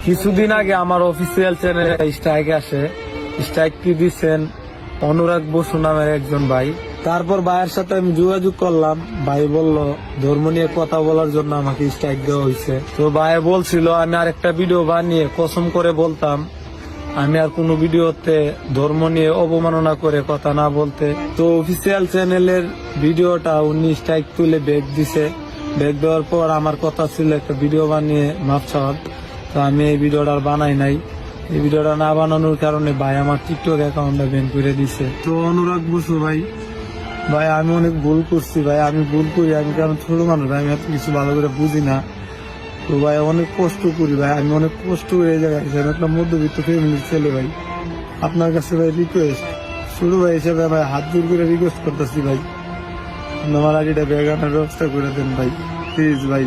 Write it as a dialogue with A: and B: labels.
A: কিছুদিন আগে আমার অফিসিয়াল চ্যানেলে স্ট্রাইক আসে। স্ট্রাইক কি দিচ্ছেন অনুরাগ বসু নামের একজন ভাই। তারপর ভাইয়ের সাথে আমি যোগাযোগ করলাম, ভাই বলল ধর্ম নিয়ে কথা বলার জন্য আমাকে স্ট্রাইক দেওয়া হয়েছে। তো ভাই বলছিল আমি আরেকটা ভিডিও বানিয়ে কসম করে বলতাম আমি আর কোনো ভিডিওতে ধর্ম নিয়ে অবমাননা করে কথা না বলতে। তো অফিসিয়াল চ্যানেলের ভিডিওটা উনি স্ট্রাইক তুলে ব্যাক দিছে। ব্যাক দেওয়ার পর আমার কথা ছিল একটা ভিডিও বানিয়ে মাপ চাওয়ার। তো আমি এই ভিডিওটা আর বানাই নাই। এই ভিডিওটা না বানানোর কারণে ভাই আমার টিকটক অ্যাকাউন্টটা ব্যান করে দিছে। তো অনুরাগ বসু ভাই, আমি অনেক ভুল করছি ভাই। আমি ভুল করি, আমি কারণ ছোট মানুষ ভাই, আমি এত কিছু ভালো করে বুঝি না। তো ভাই অনেক কষ্ট করি ভাই, আমি অনেক কষ্ট করে এই জায়গায় আমি একটা মধ্যবিত্ত ফ্যামিলির ছেলে ভাই। আপনার কাছে ভাই রিকোয়েস্ট, ছোট ভাই হিসেবে ভাই হাত জোর করে রিকোয়েস্ট করতেছি ভাই, আমার আইডিটা ব্যাগ আনার ব্যবস্থা করে দেন ভাই, প্লিজ ভাই।